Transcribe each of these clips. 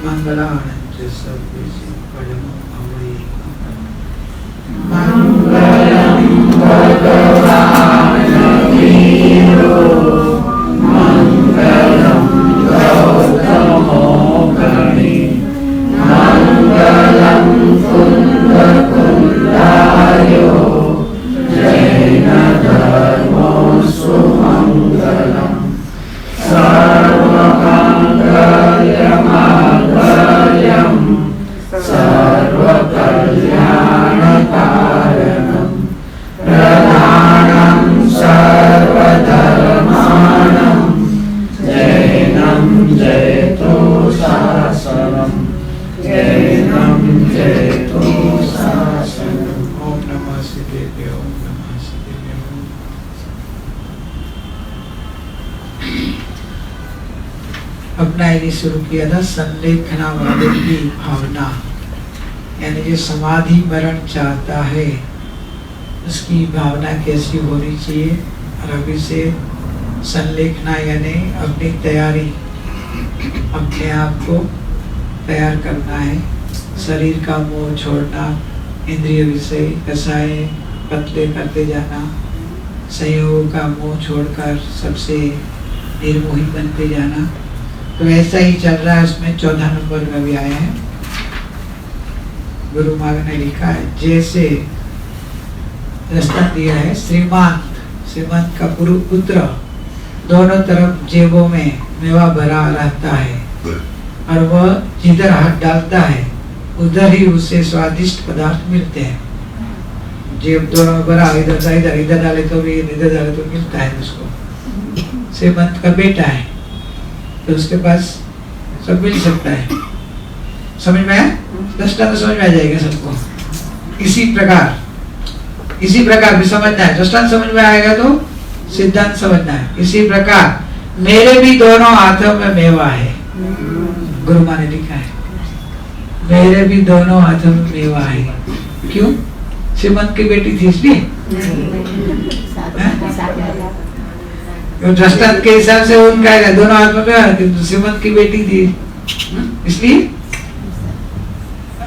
मंगलानंच सर्वेषु परमं भवे। मंगलम भगवान वीरो मंगलम गौतमो गणे मंगलम कुंदकुंडायो जैन धर्मो सुमंगलम सर्वमंगलमांगल्यं सर्वकल्याणकारणं प्रधानं सर्वधर्माणां जैनं जयतु शासनं जैनं जयतु शासनं। ओम नमः शिवाय। ओम नमः शिवाय। अपना ये शुरू किया था संलेखना वाले की भावना, यानी जो समाधि मरण चाहता है उसकी भावना कैसी होनी चाहिए। और अभी से संलेखना यानी अपनी तैयारी, अपने आप को तैयार करना है। शरीर का मोह छोड़ना, इंद्रिय विषय कसाय पतले करते जाना, संयोग का मोह छोड़कर सबसे निर्मोही बनते जाना। तो ऐसा ही चल रहा है। उसमें 14 नंबर में भी आया है। गुरु मार्ग ने लिखा है, जैसे दृष्टांत दिया है, श्रीमंत का पुत्र दोनों तरफ जेबों में मेवा भरा रहता है और वह जिधर हाथ डालता है उधर ही उसे स्वादिष्ट पदार्थ मिलते हैं। जेब दोनों में भरा, इधर डाले तो भी, इधर डाले तो मिलता है उसको। श्रीमंत का बेटा है तो उसके पास सब मिल सकता है। समझ में आया? दृष्टांत तो समझ में आ जाएगा सबको। इसी प्रकार भी समझना है। दृष्टांत समझ में आएगा तो सिद्धांत समझना है। इसी प्रकार मेरे भी दोनों हाथों में मेवा है। गुरु माँ ने लिखा है, मेरे भी दोनों हाथों में मेवा है। क्यों? श्रीमंत की बेटी थी इसलिए। दृष्टांत के हिसाब से उनका दोनों हाथ में मेवा, किंतु श्रीमंत की बेटी थी इसलिए।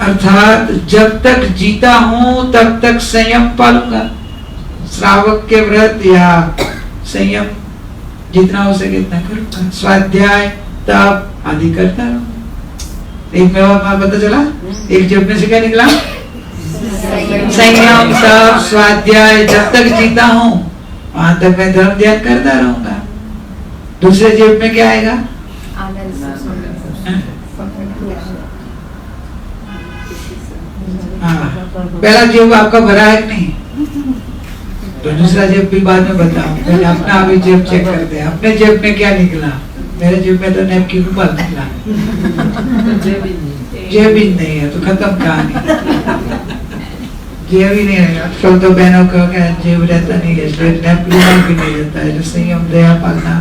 अर्थात जब तक जीता हूं तब तक संयम पालूंगा। श्रावक के व्रत या संयम जितना हो सके इतना करूंगा। स्वाध्याय तप आदि करता रहूंगा। एक में पता चला, एक जेब में से क्या निकला? संयम तप स्वाध्याय। जब तक जीता हूं वहां तक मैं धर्म ध्यान करता रहूंगा। दूसरे जेब में क्या आएगा? पहला जेब आपका भरा है कि नहीं? तो दूसरा जेब भी बाद में बताऊं। पहले अपना अभी जेब चेक करते हैं। अपने जेब में क्या निकला? मेरे जेब में तो नैपकिन ऊपर निकला। जेब ही नहीं है तो खत्म कहानी। जेब ही नहीं है तो बहनों को क्या जेब रहता नहीं है, इसलिए नैपकिन भी नहीं रहता है। संयम दया पालना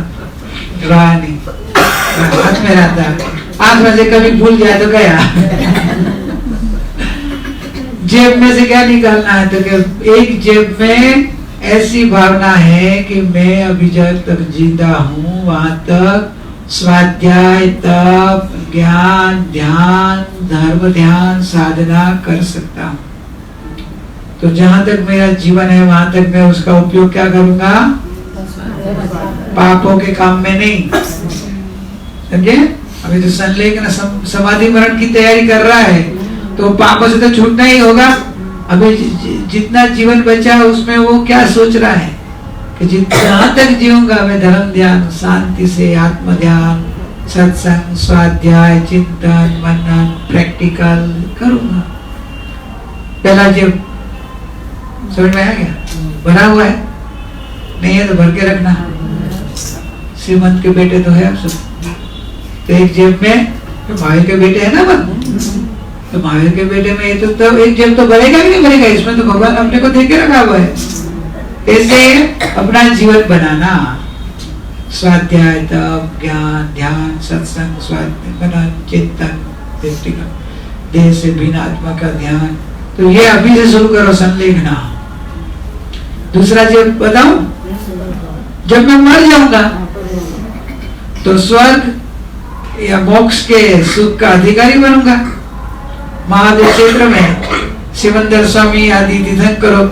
रहा नहीं, हाथ में रहता है। हाथ में से कभी भूल जाए तो गया। जेब में से क्या निकालना है? तो एक जेब में ऐसी भावना है कि मैं अभी जब तक जिंदा हूँ वहां तक स्वाध्याय तप ज्ञान ध्यान धर्म ध्यान साधना कर सकता हूँ। तो जहां तक मेरा जीवन है वहां तक मैं उसका उपयोग क्या करूंगा? पापों के काम में नहीं। समझे? अभी तो संलेखन समाधि मरण की तैयारी कर रहा है तो पापों से तो छूटना ही होगा। अभी जितना जीवन बचा है उसमें वो क्या सोच रहा है कि जहां तक जीऊंगा मैं धर्म ध्यान शांति से आत्म ध्यान सत्संग स्वाध्याय चिंतन मनन प्रैक्टिकल करूंगा। पहला जेब समझ में आ गया? भरा हुआ है नहीं है तो भर के रखना। श्रीमंत के बेटे तो है आप सब। तो एक जेब में तो भाई के बेटे है ना, तो महावीर के बेटे में ये तो एक जेब तो भरेगा कि नहीं भरेगा? इसमें तो भगवान अपने को देके रखा हुआ है। ऐसे अपना जीवन बनाना, स्वाध्याय तप ज्ञान ध्यान सत्संग स्वाध्याय मनन चिंतन देह से भिन्न आत्मा का ध्यान। तो ये अभी से शुरू करो संलेखना। दूसरा जेब बताऊं, जब मैं मर जाऊंगा तो स्वर्ग या मोक्ष के सुख का अधिकारी बनूंगा। महादेव क्षेत्र में शिवंदर स्वामी आदि तीर्थंकरों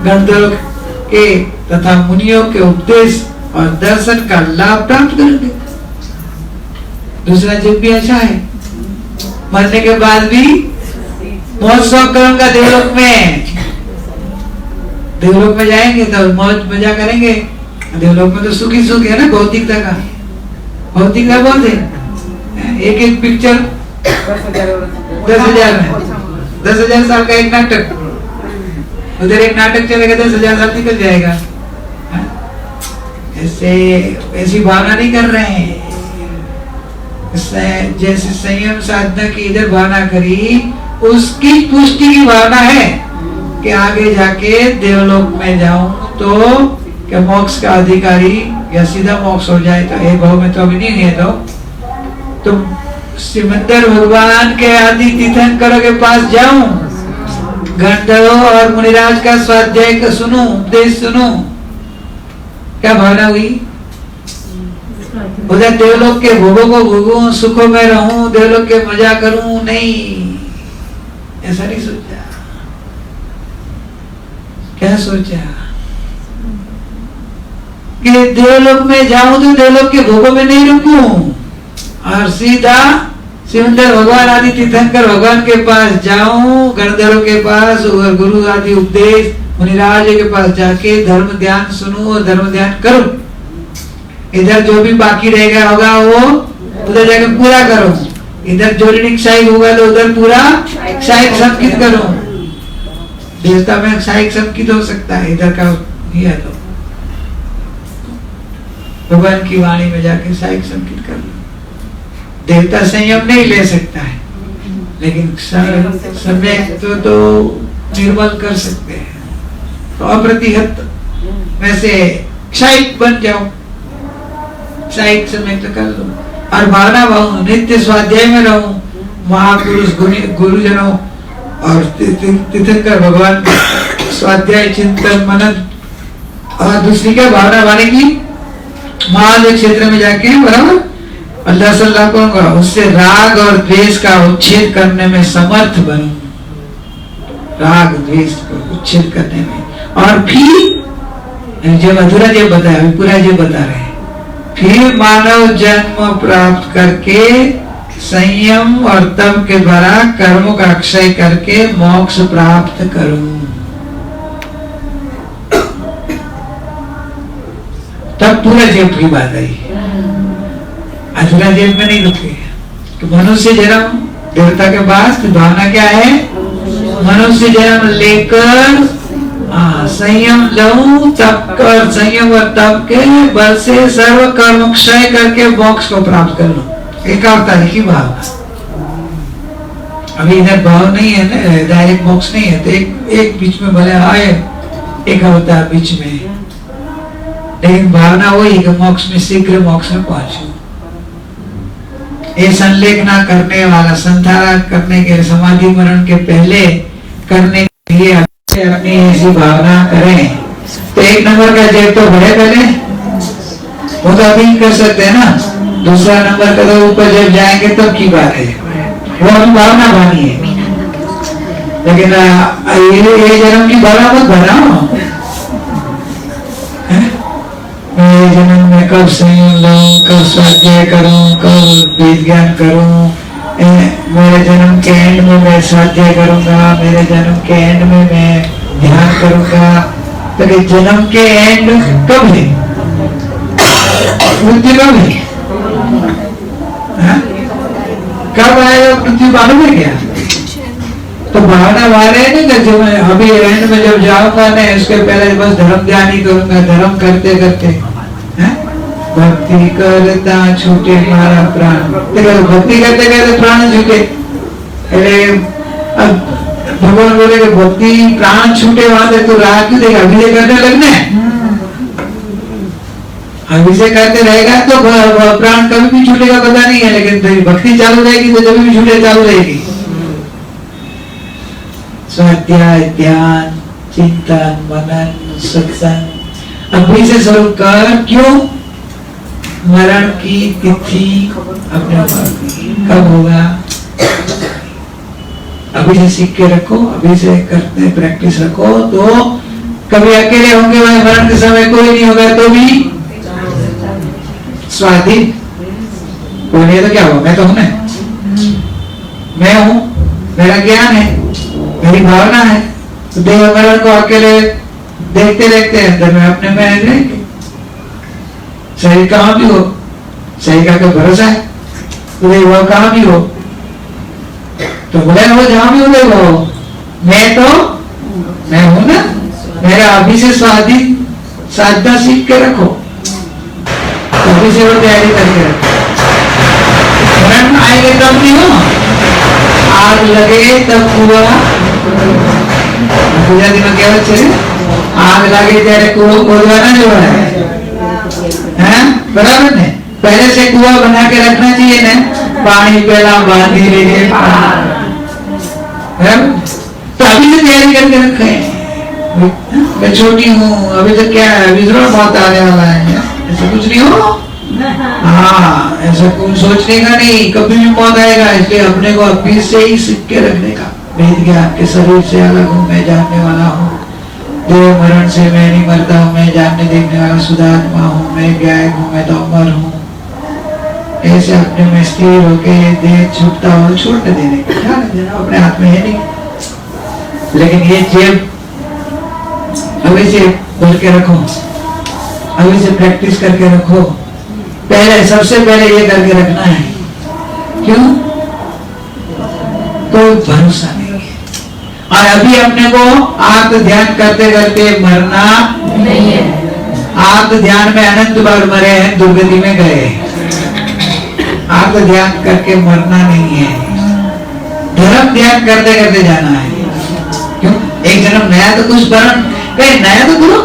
गंधर्व के तथा मुनियों के उपदेश और दर्शन का लाभ प्राप्त करेंगे। दूसरा जीव भी अच्छा है, मरने के बाद भी महोत्सव करूंगा देवलोक में। देवलोक में जाएंगे तो मौज मजा करेंगे। देवलोक में तो सुख ही सुख है ना, भौतिकता का, भौतिकता बहुत है। एक एक पिक्चर 10,000 में, 10,000 साल का एक नाटक, उधर एक नाटक चलेगा 10,000 साल निकल जाएगा। ऐसे ऐसी भावना नहीं कर रहे हैं। जैसे संयम साधना की इधर भावना करी, उसकी पुष्टि की भावना है कि आगे जाके देवलोक में जाऊं तो क्या मोक्ष का अधिकारी या सीधा मोक्ष हो जाए। तो एक भाव में तो अभी नहीं है। तो सिमंदर भगवान के आदि तीर्थंकरों के पास जाऊं, गंधर्व और मुनिराज का स्वाध्याय का सुनूं, उपदेश सुनूं, क्या भावना हुई? उधर देवलोक के भोगों को भोगूं, सुखों में रहूं, देवलोक के मजा करूं, नहीं, ऐसा नहीं सोचा। क्या सोचा कि देवलोक में जाऊं तो देवलोक के भोगों में नहीं रुकूं और सीधा सिमंदर भगवान आदि तीर्थंकर भगवान के पास जाऊं, गणधरों के पास और गुरु आदि उपदेश मुनिराज के पास जाके धर्म ध्यान सुनूं और धर्म ध्यान करूं। इधर जो भी बाकी रहेगा होगा वो उधर जाके पूरा करूं। इधर जो ऋणिक होगा तो उधर पूरा क्षायिक संकित करूं। देवता में क्षायिक संकित हो सकता है, इधर का है तो भगवान की वाणी में जाके क्षायिक संकित कर लो। देवता संयम नहीं ले सकता है, लेकिन समय तो निर्मल कर सकते हैं। तो अप्रतिहत में से क्षायिक बन जाओ, क्षायिक समय तो कर लो और भावना भाऊ नित्य स्वाध्याय में रहूं, महापुरुष गुरुजनों और तीर्थंकर भगवान स्वाध्याय चिंतन मनन। और दूसरी क्या भावना वाणी की, महादेव क्षेत्र में जाके बराबर अल्लाह सल्लाह करूंगा, उससे राग और द्वेष का उच्छेद करने में समर्थ बनूं, राग द्वेष को उच्छेद करने में। और फिर जब अधूरा जब बताया, पूरा जब बता रहे हैं, फिर मानव जन्म प्राप्त करके संयम और तप के द्वारा कर्मों का अक्षय करके मोक्ष प्राप्त करूं। तब पूरा जेब की बात आई, अधूरा जेब में नहीं रुके। तो मनुष्य जन्म देवता के पास तो भावना क्या है, मनुष्य जन्म लेकर संयम लऊं, तप कर, संयम और तप के बल से सर्व कर्म क्षय करके मोक्ष को प्राप्त कर लो। एक अवतार की भाव, अभी इधर भाव नहीं है ना, डायरेक्ट मोक्ष नहीं है, तो एक बीच में भले आए, एक अवतार बीच में, लेकिन भावना वही कि मोक्ष में शीघ्र मोक्ष में पहुंचो। ये संलेखना करने वाला संधारा करने के समाधि मरण के पहले करने के लिए अपनी ऐसी भावना करें तो एक नंबर का जेब तो बढ़े पहले, वो तो अभी कर सकते हैं ना। दूसरा नंबर का तो ऊपर जब जाएंगे तब की बात है, वो अपनी भावना बनी है। लेकिन ये जन्म की भावना मत बनाओ, मेरे जन्म में कब संयम लूं, कब स्वाध्याय करूं, कब वेद ज्ञान करूं, मेरे जन्म के एंड में मैं स्वाध्याय करूंगा, मेरे जन्म के एंड में मैं ध्यान करूंगा। तो जन्म के एंड कब है, मृत्यु कब है, कब आएगा मृत्यु मालूम है क्या? तो भावना वाले नहीं, जब अभी एंड में जब जाऊंगा नहीं, उसके पहले बस धर्म ध्यान ही करूंगा। धर्म करते करते भक्ति करता छूटे मारा प्राण, भक्ति करते करते प्राण छूटे। अब भगवान बोले कि भक्ति प्राण छूटे वहां से तो राह क्यों देगा, अभी से करने लगने, अभी से करते रहेगा तो प्राण कभी भी छूटेगा पता नहीं है, लेकिन भक्ति चालू रहेगी तो जब भी छूटे चालू रहेगी। स्वाध्याय ध्यान चिंतन मनन सत्संग अभी से शुरू कर। क्यों? मरण की तिथि अपने कब होगा, अभी से सीख के रखो, अभी से करते प्रैक्टिस रखो, तो कभी अकेले होंगे वही मरण के समय कोई नहीं होगा तो भी स्वाधीन, कोई नहीं तो क्या होगा, मैं तो हूं ना, मैं हूं, मेरा ज्ञान है, मेरी भावना है, तो देह मरण को अकेले देखते देखते अंदर में अपने में रहेंगे। शरीर कहाँ भी हो, शरीर का कोई भरोसा है, तो वह कहाँ भी हो, तो बोले वो जहां भी हो वो मैं हूं ना, मेरा अभी से स्वाधीन साधना सीख के रखो, अभी से वो तैयारी करके रखो, मरण आएंगे तब नहीं हो, आग लगे तब कुआ, गुजराती में क्या बच्चे, आग लगे तेरे कुआ खोदवाना जो है बराबर ने, पहले से कुआ बना के रखना चाहिए ना, पानी पहला बांधी ले तो अभी से तैयारी करके रखे, मैं छोटी हूँ अभी तो क्या है, अभी जरूर बहुत आने वाला है, ऐसा कुछ नहीं हो, हाँ ऐसा कुछ सोचने का नहीं, कभी भी मौत आएगा, इसलिए अपने को अभी से ही सीख के रखने का, वेद ज्ञान के शरीर से अलग हूँ, मैं जानने वाला हूँ, देह मरण से मैं नहीं मरता हूँ, मैं जानने देखने वाला शुद्धात्मा हूँ, मैं गायक हूँ, मैं तो अमर हूँ, ऐसे अपने में स्थिर होके देह छूटता हो छोड़ देने का, अपने हाथ में है नहीं, लेकिन ये जेब अभी से बोल के रखो, अभी से प्रैक्टिस करके रखो, पहले सबसे पहले ये करके रखना है, क्यों, कोई भरोसा नहीं, और अभी अपने को आत्म ध्यान करते करते मरना नहीं है, आत्म ध्यान में अनंत बार मरे हैं, दुर्गति में गए, आत्म ध्यान करके मरना नहीं है, धर्म ध्यान करते करते जाना है, क्यों, एक जन्म नया तो कुछ वर्ण कहीं नया तो करो,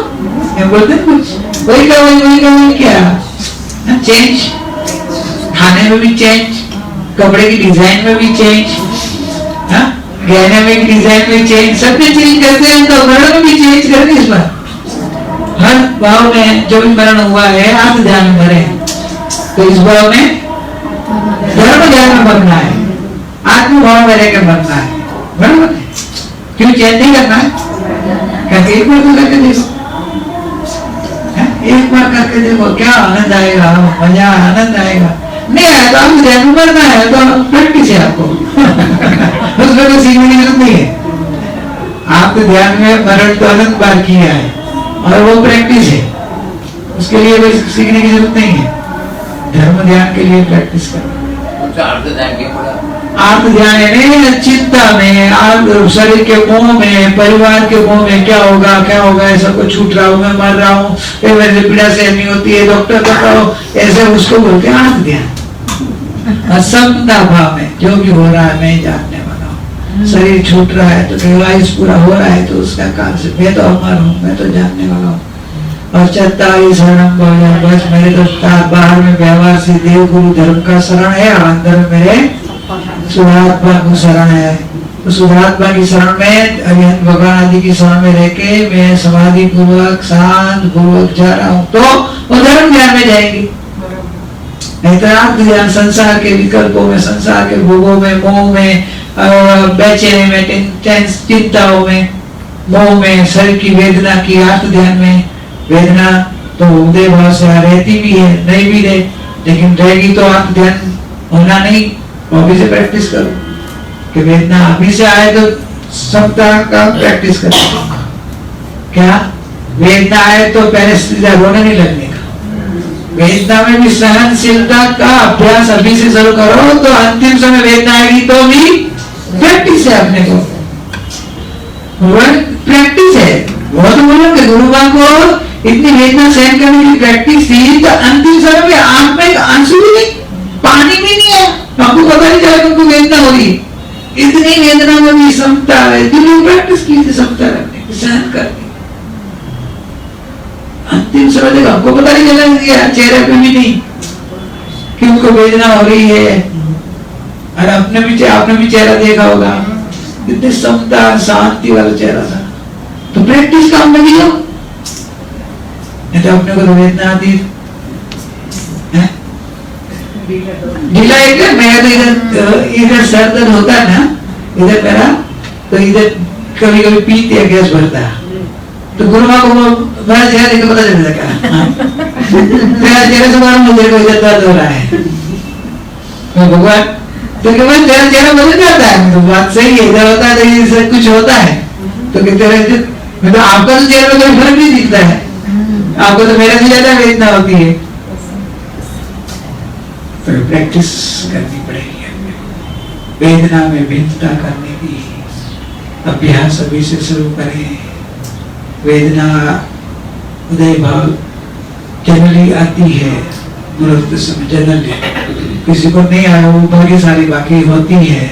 मैं बोलते कुछ वही का वही क्या चेंज, खाने में भी चेंज, कपड़े की डिजाइन में भी चेंज, गहने में डिजाइन में चेंज, सब में चेंज करते हैं, तो मरण में भी चेंज करते इस बार, हर भाव में जो भी मरण हुआ है आत्म ध्यान में मरे, तो इस भाव में धर्म ध्यान में मरना है, आत्म भाव में रहकर मरना है, बराबर, क्यों चेंज नहीं करना है, कहते एक बार तो करके देखो, एक बार करके देखो क्या आनंद आएगा, मजा आनंद आएगा, नहीं आया तो आपको ध्यान में मरना है तो प्रैक्टिस है आपको उसमें तो सीखने की जरूरत नहीं है, आपके ध्यान में मरण तो अनंत बार किया है और वो प्रैक्टिस है, उसके लिए कोई सीखने की जरूरत नहीं है, धर्म ध्यान के लिए प्रैक्टिस करो, आत्म ध्यान है चिंता में, शरीर के मोह में, परिवार के मोह में, क्या होगा ऐसा कुछ छूट रहा हूँ, मैं मर रहा हूँ, मेरे पीड़ा सहन नहीं होती है, डॉक्टर बताओ, ऐसे उसको बोलते हैं आत्म ध्यान, असमता भाव में जो भी हो रहा है मैं जानने वाला हूँ, शरीर छूट रहा है तो आयुष पूरा हो रहा है तो उसका कारण से मैं तो अमर हूँ, मैं तो जानने वाला हूँ, और चत्तारी शरणम भजन, बस मेरे तो बाहर में व्यवहार से देव गुरु धर्म का शरण है, अंदर में मेरे शुद्धात्मा को शरण है, तो शुद्धात्मा की शरण में भगवान आदि की शरण में रह के मैं समाधि पूर्वक शांत पूर्वक जा रहा हूँ, तो वो धर्म ज्ञान में जाएंगे, नहीं तो आत्म ज्ञान संसार के विकल्पों में, संसार के भोगों में, मोह में, बेचैनी में, चिंताओं में, मोह में, शरीर की वेदना की, आत्म ध्यान में वेदना तो उदय भाव से रहती भी है, नहीं भी रहे, लेकिन रहेगी तो आत्म ध्यान होना नहीं, अभी से प्रैक्टिस करो कि वेदना अभी से आए तो सप्ताह का प्रैक्टिस करो, क्या वेदना आए तो पहले सीधा रोने नहीं लगने का, वेदना में भी सहनशीलता का अभ्यास अभी से शुरू करो, तो अंतिम समय वेदना आएगी तो भी प्रैक्टिस है, अपने को प्रैक्टिस है, वो तो बोलो कि गुरु मां को इतनी वेदना सहन करने की प्रैक्टिस थी, तो अंतिम समय में आंख में आंसू भी नहीं, पानी भी नहीं है, आपको पता नहीं चला उनको वेदना हो रही, इतनी वेदना में भी समता है, जिन्होंने प्रैक्टिस की थी समता रखने की, सहन करने, अंतिम समय तक हमको पता नहीं चला चेहरे पे भी नहीं कि उनको वेदना हो रही है, और आपने भी चेहरा देखा होगा, इतनी समता शांति वाला चेहरा था, तो प्रैक्टिस काम में भी लो, नहीं तो अपने को तो वेदना आती, है? ढीला है क्या? मेरा तो इधर सर दर्द होता है ना, इधर मेरा, तो इधर कभी कभी पीठ या गैस भरता है, तो गुरु माँ को मेरा चेहरा देख पता चल जाता मेरा चेहरे से मालूम मुझे को इधर दर्द हो रहा है। मैं भगवान तो केवल तेरा चेहरा बदल जाता है, तो बात सही है, इधर होता है तो इधर कुछ होता है, तो कहते रहे तो आपका तो चेहरे में कोई फर्क नहीं दिखता है, आपको तो मेरे से ज्यादा वेदना होती है। तो प्रैक्टिस करनी पड़ेगी, वेदना में भिन्नता करने की अभ्यास अभी से शुरू करें। वेदना उदय भाव जनरली आती है मृत्यु समय, जनरली किसी को नहीं आया, वो बड़ी सारी बाकी होती है,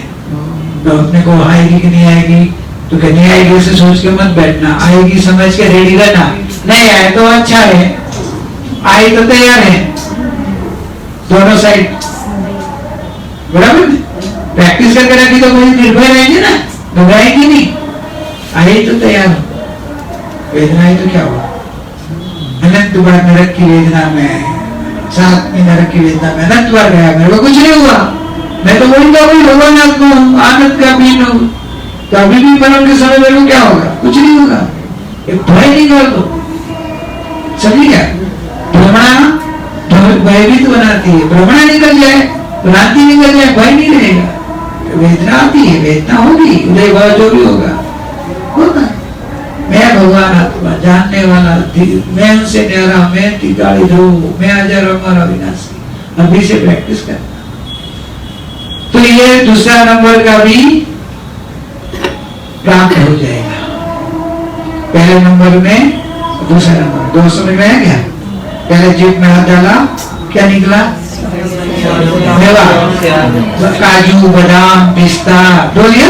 तो अपने को आएगी कि नहीं आएगी, तो क्या नहीं आएगी उसे सोच के मत बैठना, आएगी समझ के रेडी रहना, नहीं आए तो अच्छा है, आए तो तैयार है, दोनों साइड बराबर। प्रैक्टिस करके रखी तो कोई निर्भय रहेंगे ना, घबराएंगे नहीं, आए तो तैयार हो। वेदना है तो क्या हुआ, अनंत बार नरक की वेदना में, 7वीं नरक की वेदना में अनंत बार गया, मेरे को कुछ नहीं हुआ, मैं तो वही तो वही भगवान आत्मा हूँ, आनंद का बीन हूँ, तो अभी भी मरण के समय मेरे को क्या होगा, कुछ नहीं होगा, एक भय निकाल दो, समझ गया? भ्रमणा भयभीत बनाती है, भ्रमणा निकल जाए, भ्रांति निकल जाए, भय नहीं रहेगा। वेदना आती है, वेदना होगी, उदय भाव जो भी होगा होगा। मैं भगवान आत्मा जानने वाला, मैं उनसे न्यारा, मैं तिगाड़ी ध्रुव, मैं अजर अमर अविनाशी, अभी से प्रैक्टिस करना, तो ये दूसरा नंबर का भी प्राप्त हो जाएगा। पहले नंबर में दूसरा नंबर, 2 समझ में है क्या? पहले जीभ में हाथ डाला, क्या निकला? मेवा, काजू बादाम पिस्ता, दो लिया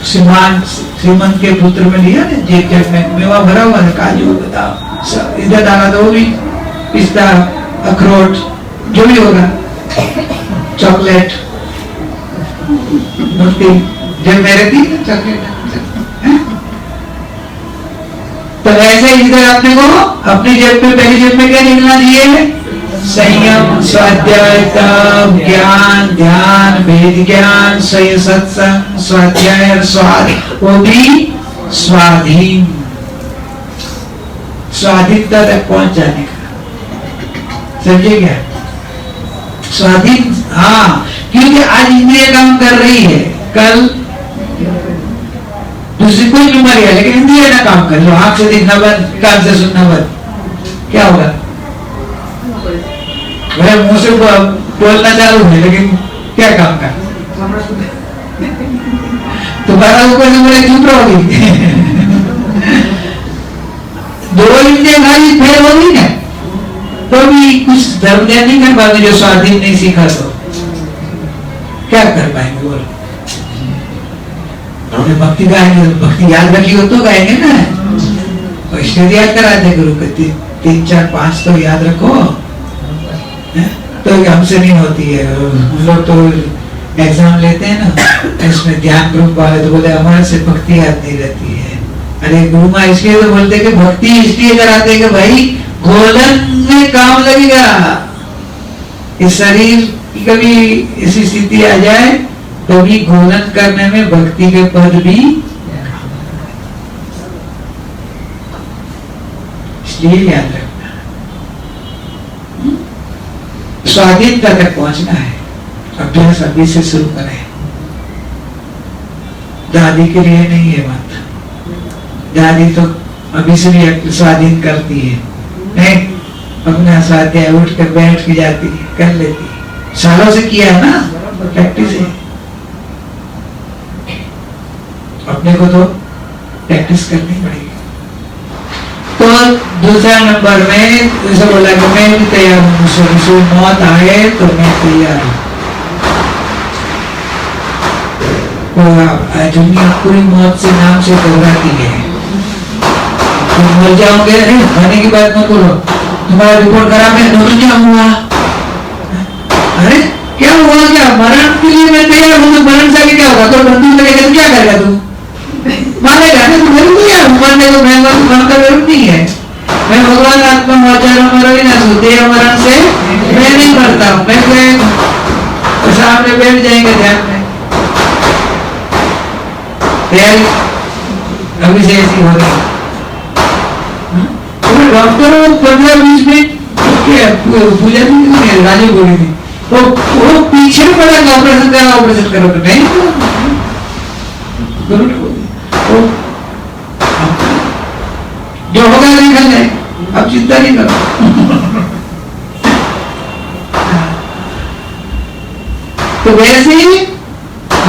श्रीमंत के पुत्र में लिया ना, जेब में मेवा भरा हुआ है, काजू बादाम सब इधर डाला, तो वो भी पिस्ता अखरोट जो भी होगा, चॉकलेट मूर्ति जब मेरे थी चॉकलेट, तो ऐसे इधर अपने को अपनी जेब पे, पहली जेब में क्या निकलना चाहिए? संयम, स्वाध्याय, तप, ज्ञान, ध्यान, वेद ज्ञान, सत्संग, स्वाध्याय, स्वाद, वो भी स्वाधीन, स्वाधीनता तक पहुंच जाने का, समझे क्या? स्वाधीन, हाँ, क्योंकि आज इंद्रिय काम कर रही है, कल दूसरी कोई बीमारी है, लेकिन इंद्रिय ना काम कर लो, आंख से देखना बंद, कान से सुनना बंद, क्या होगा? मेरे मुंह से बोलना चालू है, लेकिन क्या काम का? तुम्हारा ऊपर से बोले चुप रहोगी दो इंद्रिय खाली फेल होगी ना, तो भी कुछ धर्म ध्यान नहीं कर पाएंगे, जो स्वाधीन नहीं सीखा तो क्या कर पाएंगे? बोलो, हमने भक्ति गाएंगे, भक्ति याद रखी हो तो गाएंगे ना, वैष्णव याद कराते गुरु को 3, 4, 5 तो याद रखो, तो हमसे नहीं होती है। हम लोग तो एग्जाम लेते हैं ना, इसमें ध्यान ग्रुप वाले तो बोले हमारे से भक्ति याद नहीं रहती है। अरे गुरु माँ इसलिए तो बोलते कि भक्ति इसलिए कराते कि भाई गोलन में काम लगेगा, इस शरीर की कभी ऐसी स्थिति आ जाए तो भी गोलन करने में भक्ति के पद भी, इसलिए याद रखना, स्वाधीनता तक पहुंचना है। अभ्यास अभी से शुरू करें, दादी के लिए नहीं है बात, दादी तो अभी से भी स्वाधीन करती है, नहीं अपना स्वाध्याय उठ कर बैठ के जाती है, कर लेती है, सालों से किया है ना, प्रैक्टिस है। अपने को तो प्रैक्टिस करनी पड़ेगी। तो दूसरा नंबर में जैसे बोला कि मैं भी तैयार हूँ, मौत आए तो मैं तैयार हूँ। दुनिया पूरी मौत से नाम से घबराती है, तुम मर जाओगे, अरे मरने की बात मत बोलो, तुम्हारा रिपोर्ट खराब है, तो क्या हुआ? अरे क्या हुआ? क्या मरण के लिए मैं तैयार हूँ, तो मरण से आगे क्या होगा? तो बंदूक लगेगा तो क्या करेगा तू? मारेगा ना, तुम नहीं है मरने को, मैं मरने का विरुद्ध नहीं है, मैं भगवान आत्मा मरण से करता हूँ, मैं गए तो सामने बैठ जाएंगे ध्यान में, तैयारी अभी से ऐसी हो रही। तो डॉक्टरों 15-20 मिनट पूजा नहीं राजू बोली थी, तो वो पीछे पड़ा ऑपरेशन करो तो नहीं तो जो होगा देखा जाए, अब चिंता नहीं करो। तो वैसे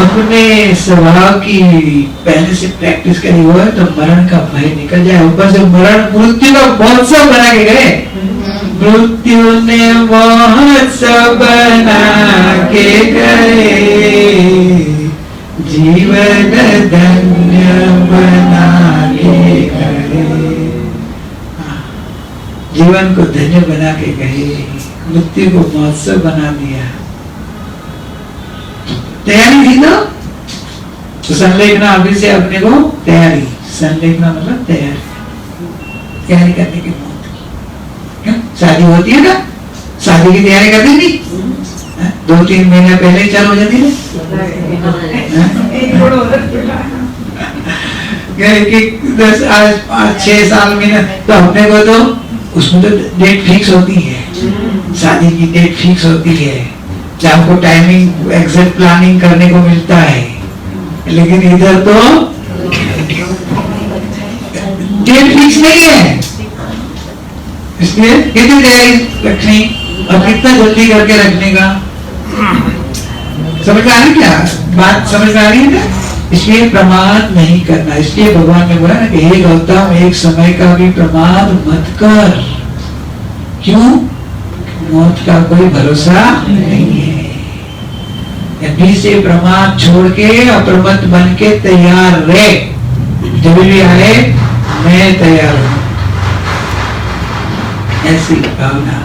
अपने स्वभाव की पहले से प्रैक्टिस करी हुआ है तो मरण का भय निकल जाए। ऊपर से मृत्यु का महोत्सव बना के गए, मृत्यु ने महोत्सव बना के गए, जीवन धन्य बना के गए, जीवन को धन्य बना के गए, मृत्यु को महोत्सव बना दिया। तैयारी थी ना, तो संलेखना अभी से अपने को तैयारी, संलेखना मतलब तैयारी करने की मौत की। क्यों शादी होती है ना, शादी की तैयारी करते नहीं 2-3 महीने पहले ही चालू हो जाती है कि 10-6 साल में, तो अपने को तो उसमें तो डेट फिक्स होती है, शादी की डेट फिक्स होती है, आपको टाइमिंग एग्जैक्ट प्लानिंग करने को मिलता है, लेकिन इधर तो डेट फिक्स नहीं है। इसलिए कितनी तैयारी रखनी और कितना जल्दी करके रखने का, समझ में आ रही क्या बात, समझ में आ रही है ना। इसलिए प्रमाद नहीं करना, इसलिए भगवान ने बोला ना कि हे गौतम एक समय का भी प्रमाद मत कर। क्यों? मौत का कोई भरोसा नहीं है। अभी से प्रमाद छोड़ के अप्रमत्त बन के तैयार रहे, जब भी आए मैं तैयार हूं, ऐसी भावना।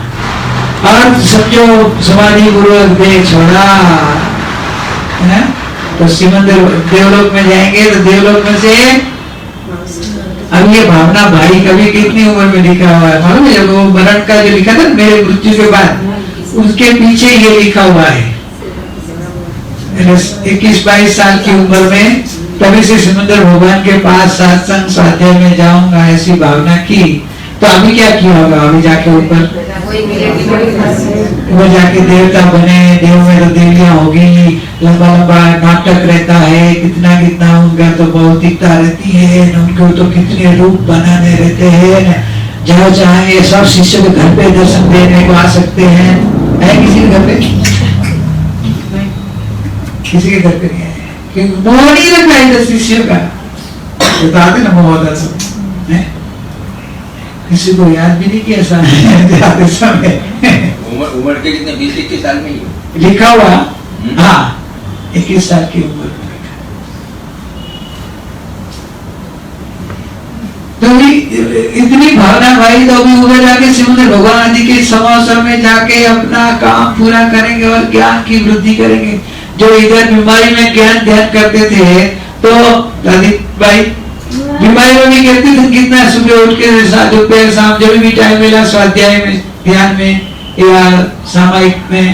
और समझो समाधि पूर्वक देह छोड़ा है तो सिमंदर देवलोक में जाएंगे, तो देवलोक में से अब ये भावना भाई कभी कितनी उम्र में लिखा हुआ है मालूम है, जब वो मरण का जो लिखा था मेरे मृत्यु के बाद, उसके पीछे ये लिखा हुआ है 21-22 साल की उम्र में तभी से सिमंदर भगवान के पास सत्संग स्वाध्याय में जाऊंगा, ऐसी भावना की। तो अभी क्या किया होगा, अभी जाके ऊपर वो जाके देवता बने, देव में तो देवियां होगी, लंबा लंबा नाटक रहता है, कितना कितना उनका तो भौतिकता रहती है, उनको तो कितने रूप बनाने रहते हैं, जहाँ चाहे सब शिष्य के घर पे दर्शन देने को आ सकते हैं। है किसी के घर पे? किसी के घर पे नहीं है, क्योंकि मोह नहीं रखा है शिष्य का, बताते ना मोह दर्शन है, किसी को याद भी नहीं किया समय उम्र के कितने 20-21 साल में ही लिखा हुआ। हाँ 21 साल की उम्र में लिखा। तो इतनी भावना भाई, तो अभी उधर जाके सिमंदर भगवान आदि के समासर में जाके अपना काम पूरा करेंगे और ज्ञान की वृद्धि करेंगे। जो इधर बीमारी में ज्ञान ध्यान करते थे, तो दादी भाई बीमारी में भी कहते थे कितना सुबह उठ के दोपहर शाम जब भी टाइम मिला स्वाध्याय में, ध्यान में या सामायिक में,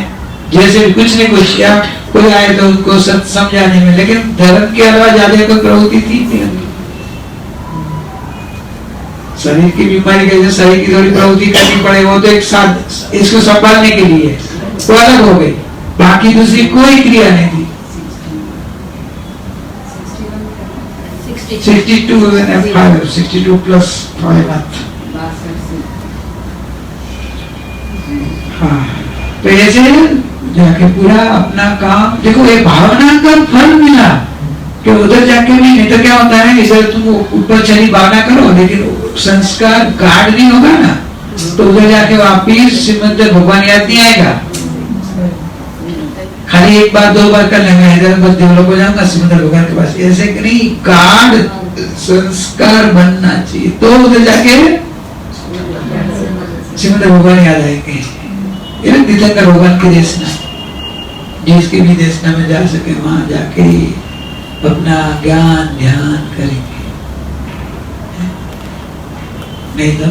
जैसे भी कुछ नहीं कुछ, या कोई आए तो उनको सत्य समझाने में, लेकिन धर्म के अलावा ज्यादा कोई प्रवृत्ति थी नहीं। शरीर की बीमारी के शरीर की थोड़ी प्रवृत्ति करनी पड़े, वो तो एक साथ इसको संभालने के लिए तो अलग हो गई, बाकी दूसरी कोई क्रिया नहीं थी। 62 plus 5 month। हाँ तो ऐसे जाके पूरा अपना काम देखो, ये भावना का फल मिला कि उधर जाके भी, नहीं तो क्या होता है इधर तुम ऊपर चली भावना करो, लेकिन संस्कार गाढ़ नहीं होगा ना, तो उधर जाके वापिस सिमंदर भगवान याद नहीं आएगा। खाली एक बार 2 बार कर लेंगे, इधर बस देवलोक को जाऊंगा सिमंदर भगवान के पास, ऐसे नहीं, गाढ़ संस्कार बनना चाहिए, तो उधर जाके सिमंदर भगवान याद आएंगे। तीर्थंकर भगवान की देशना, जिसकी भी देशना में जा सके वहां जाके अपना ज्ञान ध्यान करेंगे, नहीं तो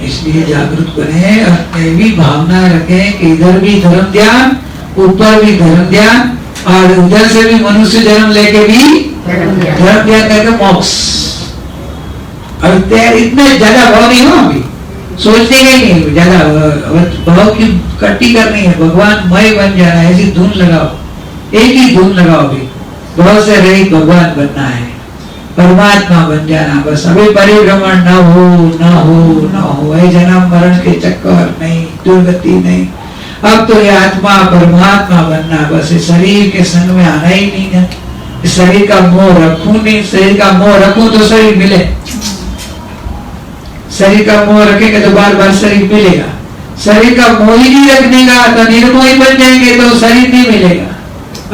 इसलिए जागरूक बने और ये भी भावना रखें कि इधर भी धर्म ध्यान, ऊपर भी धर्म ध्यान, और उधर से भी मनुष्य जन्म लेके भी धर्म ध्यान करके मोक्ष। और इतने ज्यादा भाव नहीं हो, अभी सोचने का ही नहीं ज्यादा भाव की कट्टी करनी है, भगवान मय बन जाना है, ऐसी धुन लगाओ, एक ही धुन लगाओ, अभी बहुत से रहित भगवान बनना है, परमात्मा बन जाना बस। अभी परिभ्रमण न हो न हो न हो, जन्म मरण के चक्कर नहीं, दुर्गति नहीं। अब तो ये आत्मा परमात्मा बनना बस, इस शरीर के संग में आना ही नहीं है। इस शरीर का मोह रखूं नहीं, शरीर का मोह रखूं तो शरीर मिले, शरीर का मोह रखेंगे तो बार बार शरीर मिलेगा। शरीर का मोह ही नहीं रखने का तो निर्मोही बन जाएंगे तो शरीर नहीं मिलेगा,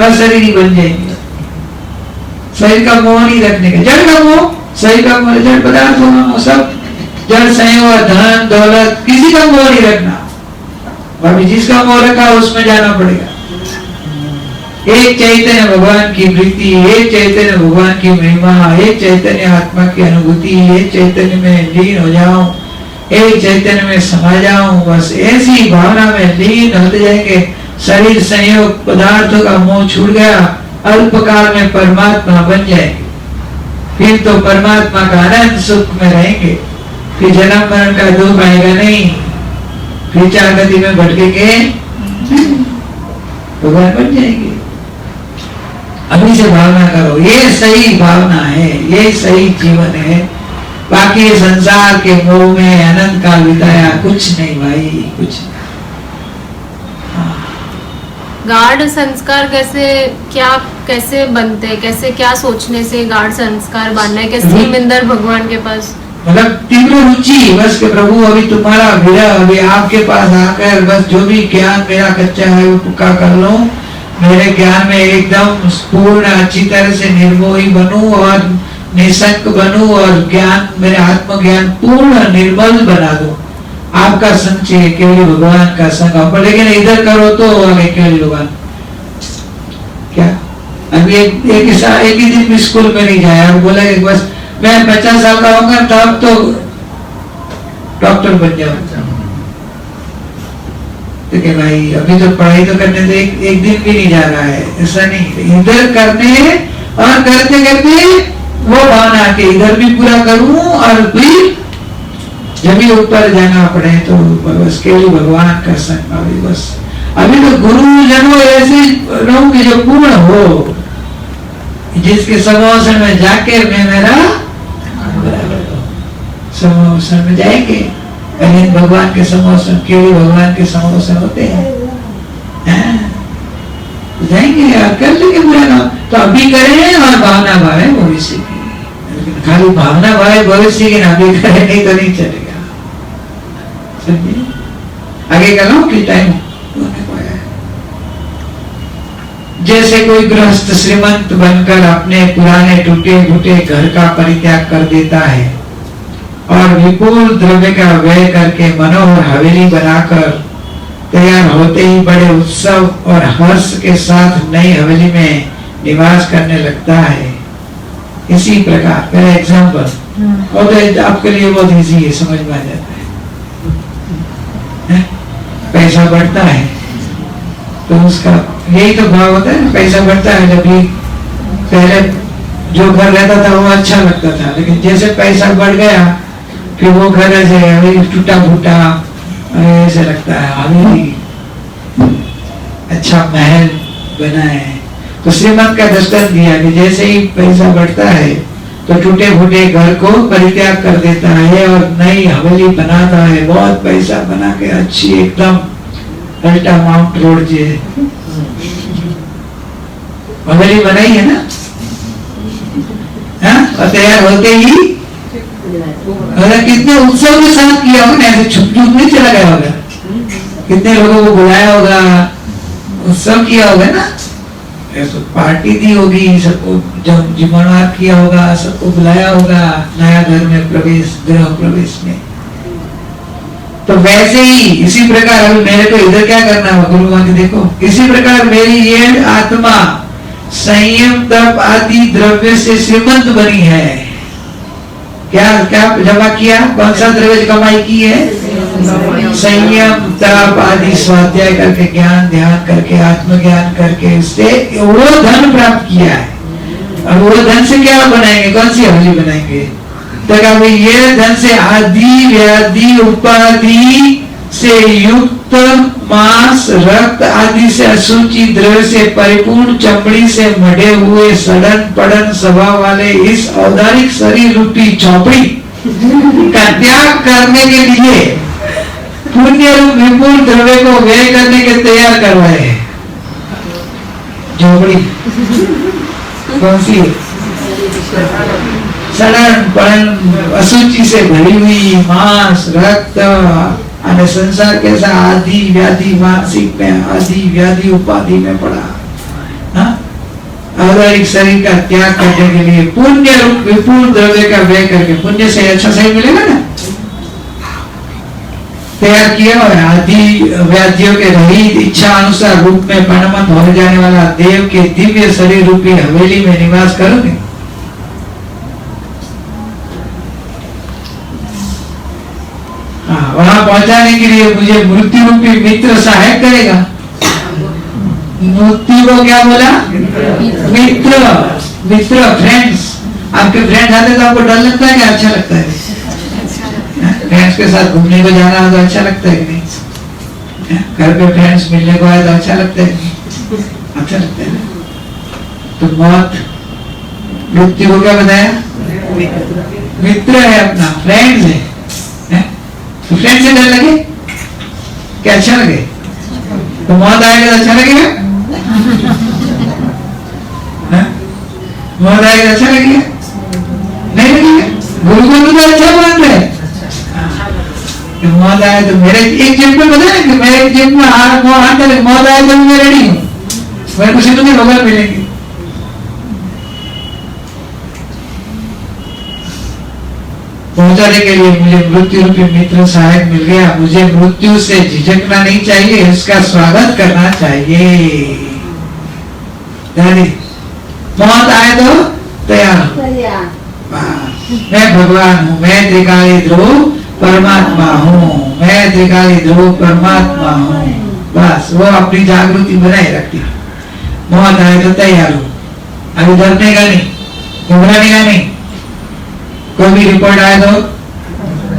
अशरीर ही बन जाएंगे। शरीर का मोह नहीं रखने का, जड़ का मोह, शरीर का मोह, जड़ पदार्थों का मोह, सब जड़ संयोग, धन दौलत, किसी का मोह नहीं रखना। अभी जिसका मोह रखा उसमें जाना पड़ेगा। एक चैतन्य भगवान की वृत्ति, एक चैतन्य भगवान की महिमा, एक चैतन्य आत्मा की अनुभूति, एक चैतन्य में लीन हो जाऊं, एक चैतन्य में समा जाऊं, बस ऐसी भावना में लीन होते जाएंगे। शरीर संयोग पदार्थों का मोह छूट गया, अल्पकाल में परमात्मा बन जाएंगे। फिर तो परमात्मा का आनंद सुख में रहेंगे, फिर जन्म मरण का दुख आएगा नहीं, फिर चार गति में भटकेंगे, भगवान बन जाएंगे। अभी से भावना करो, ये सही भावना है, ये सही जीवन है। बाकी संसार के मोह में अनंत काल बिताया, कुछ नहीं भाई, कुछ नहीं। गाढ़ संस्कार कैसे बनते हैं, कैसे क्या सोचने से गाढ़ संस्कार बनना है, कैसे मिंदर भगवान के पास मतलब तीव्र रुचि, बस के प्रभु अभी तुम्हारा विरह, अभी आपके पास आकर बस जो भी ज्ञान मेरा कच्चा है वो पुक्का कर लो, मेरे ज्ञान में एकदम पूर्ण अच्छी तरह से निर्मोही बनूं और निशंक बनूं, और ज्ञान मेरे आत्म ज्ञान पूर्ण निर्मल बना दो। आपका संग चाहिए, केवल भगवान का संग। आप लेकिन इधर करो तो आगे केवल भगवान क्या। अभी एक ही दिन भी स्कूल में नहीं जाया और बोला कि बस मैं 50 साल का होगा तब तो डॉक्टर बन जाऊंगा। ठीक है भाई, अभी तो पढ़ाई तो करने से एक दिन भी नहीं जा रहा है, ऐसा नहीं। इधर करने और करते करते वो भावना के इधर भी पूरा करूं, और फिर जब भी ऊपर जाना पड़े तो बस केवल भगवान का संग। अभी बस अभी तो गुरु जनो ऐसे रहूं कि जो पूर्ण हो, जिसके समावसन में जाके मैं मेरा समावसन में जाएंगे। कहीं भगवान के समावसन, केवल भगवान के समावसन होते हैं, जाएंगे और कर लेंगे पूरा काम। तो अभी करें और भावना भावे भविष्य की, खाली भावना भावे भविष्य की, अभी करें नहीं तो नहीं चलेगा। आगे का लो कि टाइम जैसे कोई गृहस्थ श्रीमंत बनकर अपने पुराने टूटे फूटे घर का परित्याग कर देता है और विपुल द्रव्य का व्यय करके मनोहर हवेली बनाकर तैयार होते ही बड़े उत्सव और हर्ष के साथ नई हवेली में निवास करने लगता है। इसी प्रकार मेरा एग्जाम्पल और तो आपके लिए बहुत इजी है, समझ में आ जाता है। पैसा बढ़ता है तो उसका यही तो भाव होता है, पैसा बढ़ता है। जब भी पहले जो घर रहता था वो अच्छा लगता था, लेकिन जैसे पैसा बढ़ गया फिर वो घर ऐसे टूटा फूटा ऐसे लगता है। अभी अच्छा महल बना है तो श्रीमंत का दर्शन दिया कि जैसे ही पैसा बढ़ता है तो टूटे फूटे घर को परित्याग कर देता है और नई हवेली बनाता है। बहुत पैसा बना के अच्छी एकदम अल्टा माउंट रोड जे हवेली बनाई है ना, हाँ? और तैयार होते ही कितने उत्सव के साथ किया होगा, ऐसे छुप छुप नहीं चला गया होगा, कितने लोगों को बुलाया होगा, उत्सव किया होगा ना, ऐसे पार्टी दी होगी, सबको जब जीवनवार किया होगा, सबको बुलाया होगा नया घर में प्रवेश, गृह प्रवेश में। तो वैसे ही इसी प्रकार अभी मेरे को इधर क्या करना है गुरु भगवान देखो, इसी प्रकार मेरी ये आत्मा संयम तप आदि द्रव्य से श्रीमंत बनी है। क्या क्या जमा किया, कौन सा द्रव्य कमाई की है? संयम, तप आदि स्वाध्याय करके, ज्ञान ध्यान करके, आत्मज्ञान करके, उससे वो धन प्राप्त किया है। और वो धन से क्या बनाएंगे, कौन सी हवेली बनाएंगे? तो कहा ये धन से आदि व्याधि उपाधि से युक्त मांस रक्त आदि से अशुचि द्रव्य से परिपूर्ण चमड़ी से मढ़े हुए सड़न पड़न स्वभाव वाले इस औदारिक शरीर रूपी चौपड़ी का त्याग करने के लिए पुण्य रूप विपुल द्रव्य को व्यय करने के तैयार करवाए हैं। झोपड़ी कौन सी? सड़न पड़न अशुचि से भरी हुई मांस रक्त और संसार कैसा आदि व्याधि मानसिक में आदि व्याधि उपाधि में पड़ा। औदारिक शरीर का त्याग करने के लिए पुण्य रूप विपुल द्रव्य का व्यय करके, पुण्य से अच्छा शरीर मिलेगा ना, तैयार किया और आदि व्याधियों के रहित इच्छा अनुसार रूप में परिणत हो जाने वाला देव के दिव्य शरीर रूपी हवेली में निवास करोगे। वहां पहुंचाने के लिए मुझे मृत्यु रूपी मित्र सहायक करेगा। मृत्यु को क्या बोला? मित्र, मित्र, फ्रेंड्स। आपके फ्रेंड्स आते तो आपको डर लगता है क्या अच्छा लगता है? फ्रेंड्स के साथ घूमने को जाना हो तो अच्छा लगता है कि नहीं? घर पे फ्रेंड्स मिलने को आए तो अच्छा लगता है कि नहीं? अच्छा लगता है। तो मौत मृत्यु को क्या बताया? मित्र है अपना, फ्रेंड्स है। तो फ्रेंड से डर लगे क्या अच्छा लगे? तो मौत आएगा तो अच्छा लगेगा? मौत आएगा तो अच्छा लगेगा? नहीं लगेगा। गुरु को तो अच्छा मान रहे। मौत आए तो मेरे एक जेब में बता कि मेरे जेब में हाथ डाले, मौत आए तो मैं रेडी हूँ, मेरे को सिर्फ भगवान मिलेंगे। पहुंचाने के लिए मुझे मृत्यु रूपी मित्र सहायक मिल गया। मुझे मृत्यु से झिझकना नहीं चाहिए, इसका स्वागत करना चाहिए। मौत आए तो तैयार। मैं भगवान हूँ, मैं त्रिकाली ध्रुव परमात्मा हूँ, मैं त्रिकाली ध्रुव परमात्मा हूँ। बस वो अपनी जागृति बनाए रखती। मौत आए तो तैयार हो, अभी डरने का नहीं, घबराने का नहीं। कोई भी रिपोर्ट आए तो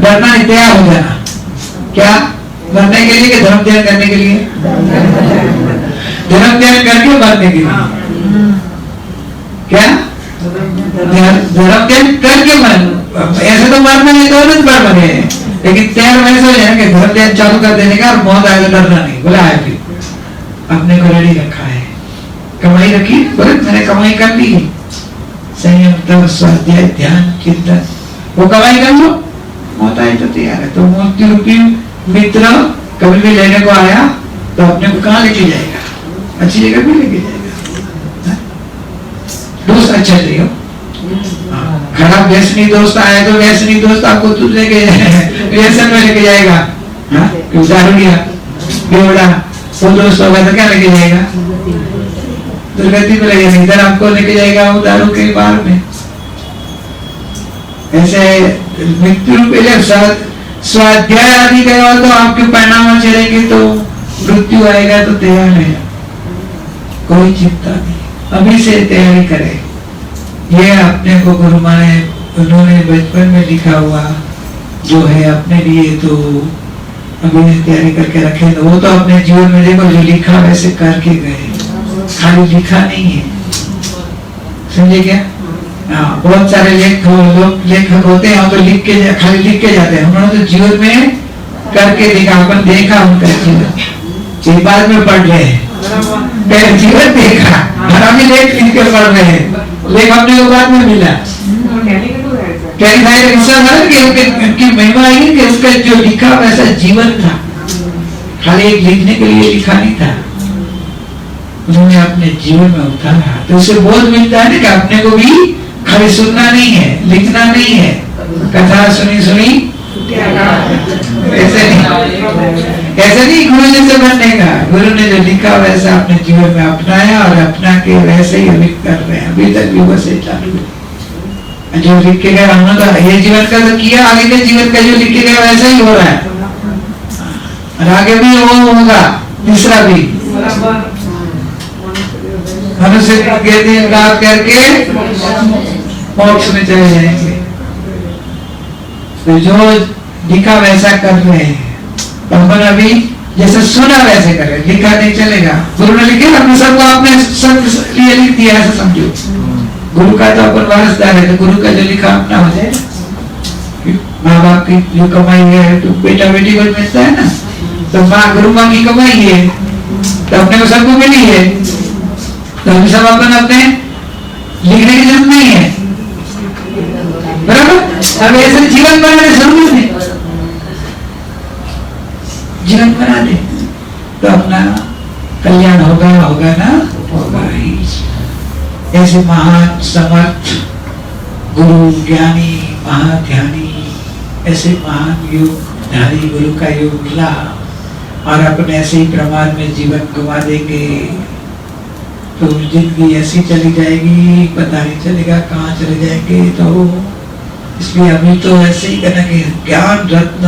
डरना नहीं, तैयार हो जाना। क्या मरने के लिए कि धर्म ध्यान करने के लिए? धर्म ध्यान करके मरने के लिए। क्या धर्म ध्यान करके मर, ऐसे तो मरना नहीं तो अनंत बार मरे, लेकिन तैयार वैसे हो जाए कि धर्म ध्यान चालू कर देने का और मौत आए तो डरना नहीं। बोला है फिर अपने को रेडी रखा है, कमाई रखी, बोले मैंने कमाई कर ली, संयम तप स्वाध्याय ध्यान कीर्तन वो कमाई कर लो, मौत आई तो तैयार है। तो मृत्यु रूपी मित्र कभी भी लेने को आया तो अपने को कहाँ लेके जाएगा? अच्छी जगह भी लेके जाएगा। दोस्त अच्छा चाहिए, खराब व्यसनी दोस्त आए तो व्यसनी दोस्त आपको तुझ लेके व्यसन में लेके जाएगा। दारू लिया बेवड़ा वो दोस्त होगा तो क्या लेके जाएगा? दुर्गति में लगेगा, इधर आपको लेके जाएगा वो दारू के बार में। ऐसे मृत्यु पहले स्वाध्याय आदि करेगा तो आपके परिणाम चलेंगे, तो मृत्यु आएगा तो तैयार है, कोई चिंता नहीं, अभी से तैयारी करे। ये अपने को गुरु माने उन्होंने बचपन में लिखा हुआ जो है अपने लिए, तो अभी से तैयारी करके रखे। तो वो तो अपने जीवन में देखो जो लिखा वैसे करके गए, खाली लिखा नहीं है, समझे क्या? बहुत सारे लेखक होते हैं तो लिख के खाली लिख के जाते हैं, उन्होंने तो जीवन में करके देखा, अपन देखा उनका जीवन। ये बाद में पढ़ रहे हैं, पहले जीवन देखा, हम लेख लिख के पढ़ रहे हैं, लेख अपने को बाद में मिला। उनकी महिमा आई कि उसका जो लिखा वैसा जीवन था, खाली एक लिखने के लिए लिखा नहीं था, उन्होंने अपने जीवन में उतारा। तो उसे बोध मिलता है कि अपने को भी खाली सुनना नहीं है, लिखना नहीं है, कथा सुनी सुनी ऐसे नहीं गुरु जैसे बनने का। गुरु ने जो लिखा वैसा अपने जीवन में अपनाया और अपना के वैसे ही अभी कर रहे हैं, अभी तक भी वैसे चालू है। जो लिख के गया हमने तो ये जीवन का तो किया, आगे के जीवन का जो लिख के गया वैसा ही हो रहा है, और आगे भी वो होगा तीसरा भी। मनुष्य के दिन रात करके मोक्ष में चले जाएंगे। तो जो लिखा वैसा कर रहे हैं, तो अपन अभी जैसे सुना वैसे कर रहे हैं, लिखा नहीं चलेगा। गुरु ने लिखे, हमने सबको आपने सब लिए लिख दिया, ऐसा समझो। गुरु का तो अपन वारसदार है, तो गुरु का जो लिखा अपना हो जाए। माँ बाप की जो कमाई है तो बेटा बेटी को मिलता है ना, तो माँ गुरु माँ की कमाई है तो अपने को सबको मिली है, तो हम सब अपन अपने लिखने की जरूरत नहीं है, बराबर। अब ऐसे जीवन बनाने जरूरी है, जीवन बना दे तो अपना कल्याण होगा, होगा ना, होगा ही। ऐसे महान समर्थ गुरु ज्ञानी महाध्यानी, ऐसे महान योगधारी गुरु का योग मिला, और अपन ऐसे ही प्रमाद में जीवन गवा देंगे तो जिंदगी ऐसी चली जाएगी, पता नहीं चलेगा कहाँ चले जाएंगे। तो इसलिए अभी तो ऐसे ही करेंगे, ज्ञान रत्न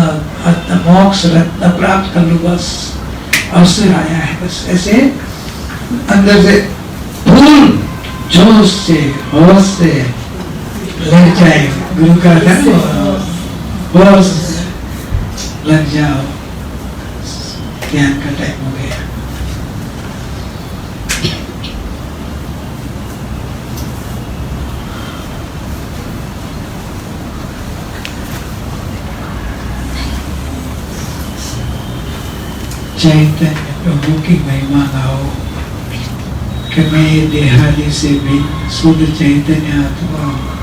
मोक्ष रत्न प्राप्त कर लो, बस अवसर आया है, बस ऐसे अंदर से फूल जोश से होश से लग जाए, गुरु का होश लग जाओ, ज्ञान का टाइम हो गया। चैतन्य प्रभु की महिमा गाओ कि मैं देहादि से भी शुद्ध चैतन्य आत्मा हूँ।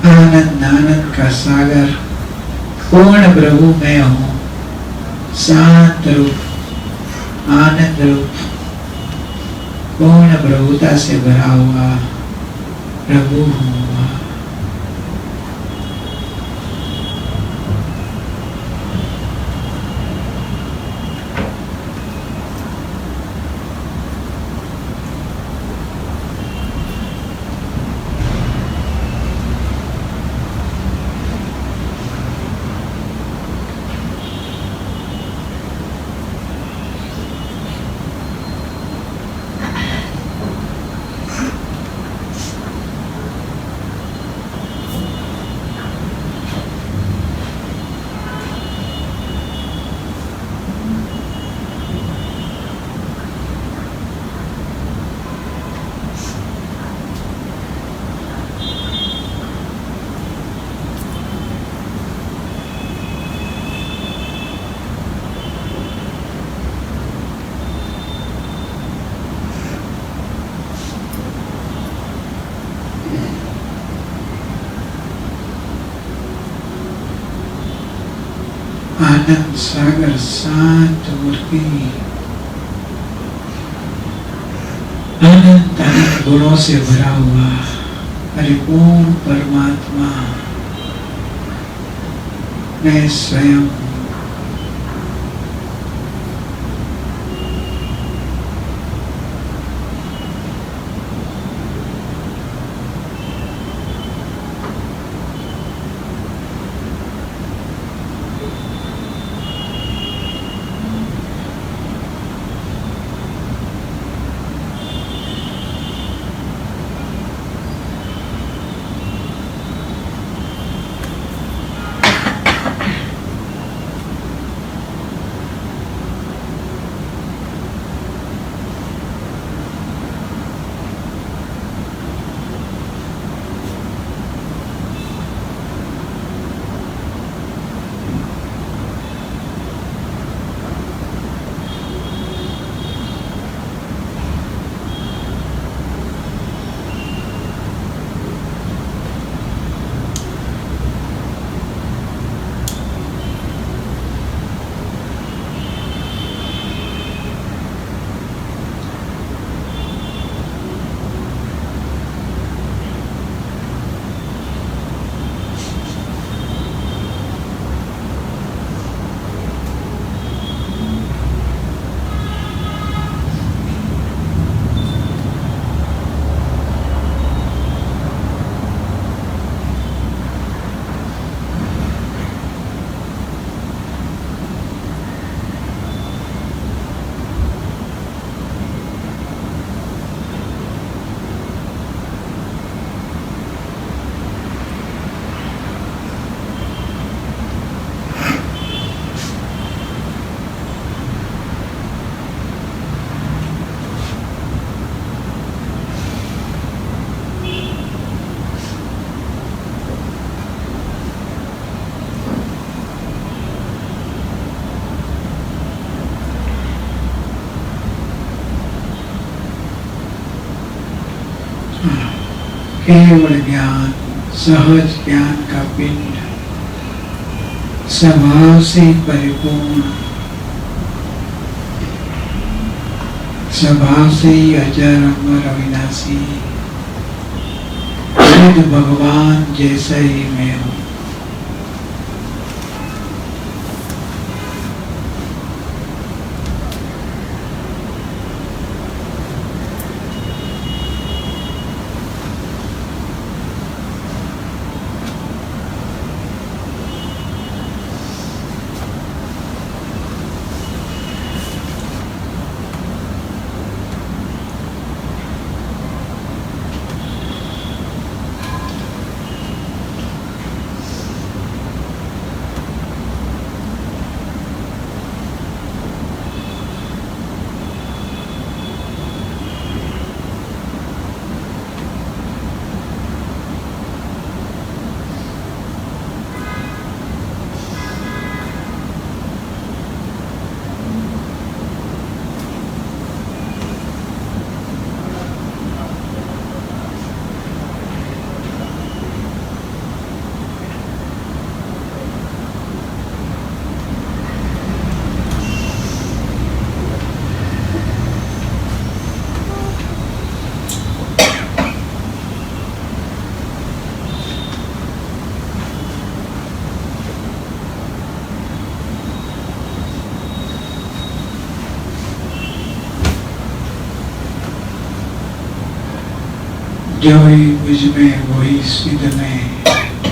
आनंद आनंद का सागर पूर्ण प्रभु मैं हूँ, शांत रूप आनंद रूप पूर्ण प्रभुता से भरा हुआ प्रभु हूँ। आनंद सागर शांत मूर्ति, अनंत अनंत गुणों से भरा हुआ परिपूर्ण परमात्मा मैं स्वयं। केवल ज्ञान, सहज ज्ञान का पिंड, स्वभाव से परिपूर्ण, स्वभाव से ही अजर अमर अविनाशी, खुद भगवान जैसा ही मैं हूँ। जो ही मुझ में वही सिद्ध में,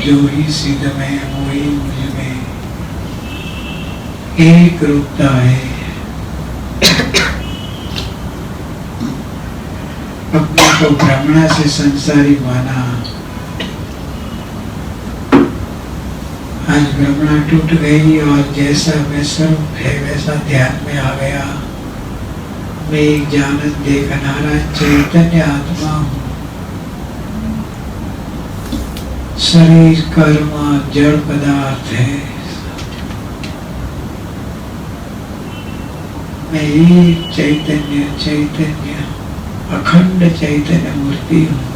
जो ही सिद्ध में वही मुझ में, एक रूपता है। अपने को भ्रमणा से संसारी माना, आज भ्रमणा टूट गई और जैसा मैं स्वरूप है वैसा ध्यान में आ गया। मैं एक जानत देखनारा चैतन्य आत्मा हूँ। शरीर कर्म जड़ पदार्थ है। मैं एक चैतन्य चैतन्य अखंड चैतन्य मूर्ति हूँ।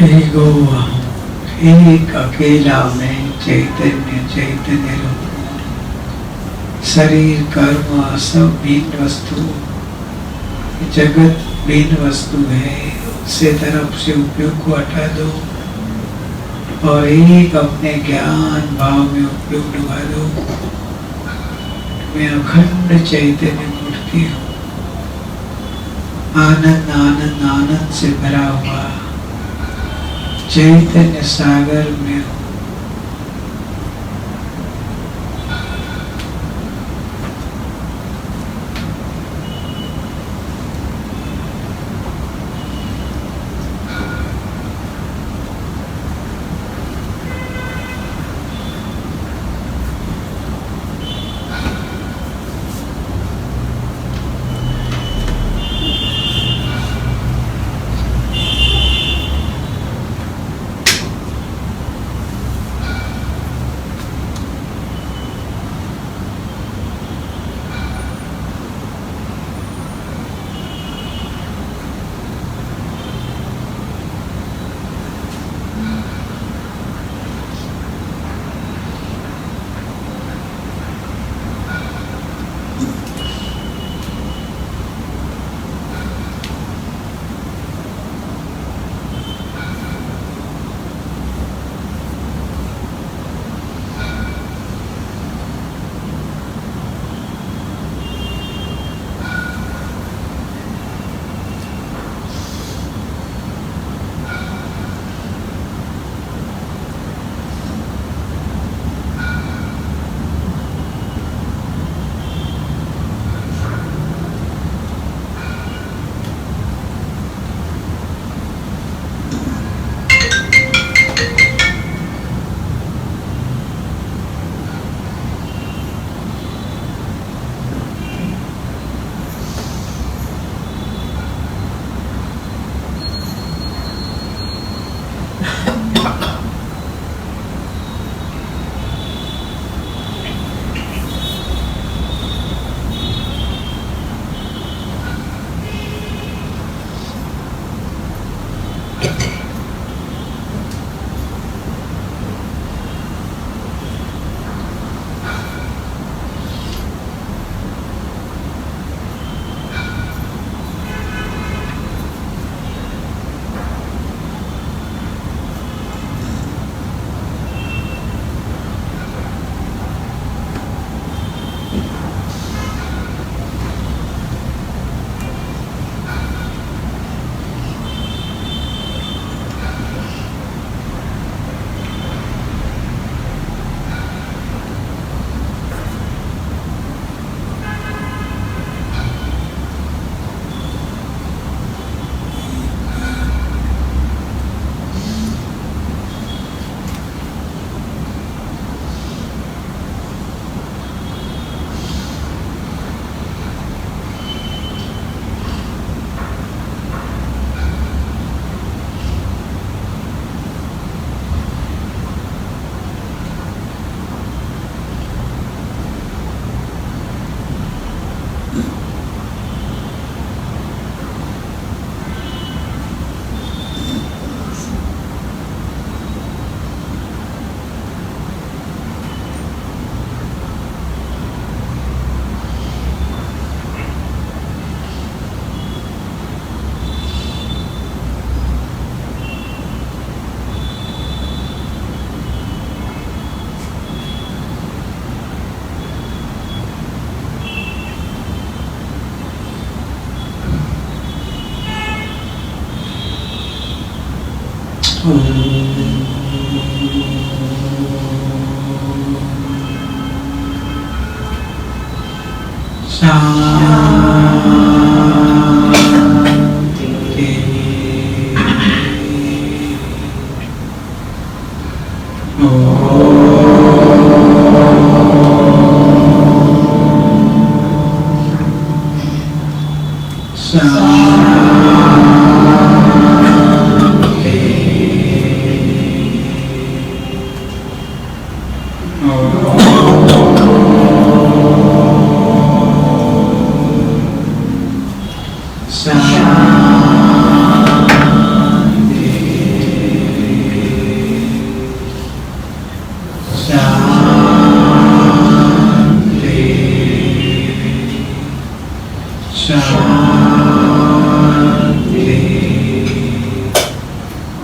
एगो एक अकेला में चैतन्य चैतन्य रूप, शरीर कर्म सब भिन्न वस्तु, जगत भिन्न वस्तु है, उससे तरफ से उपयोग को हटा दो और एक अपने ज्ञान भाव में उपयोग डुबा दो। मैं अखंड चैतन्य मूर्ति हूँ, आनंद आनंद आनंद से भरा हुआ चैतन्य सागर में हूँ।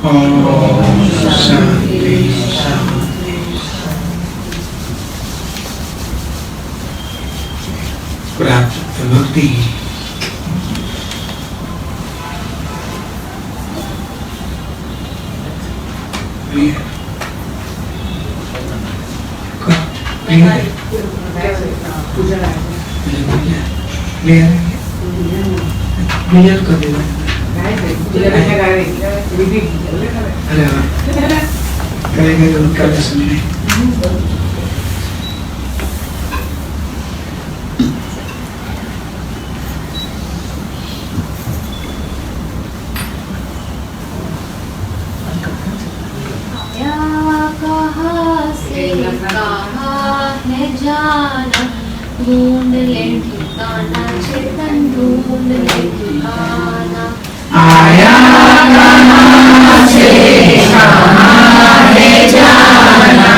ओम शांति शांति। प्राप्त भक्ति करेगा सुनने। जाना ढूंढ ले ठिकाना, चेतन ढूंढ ले ठिकाना। आया कहाँ से कहाँ है जाना,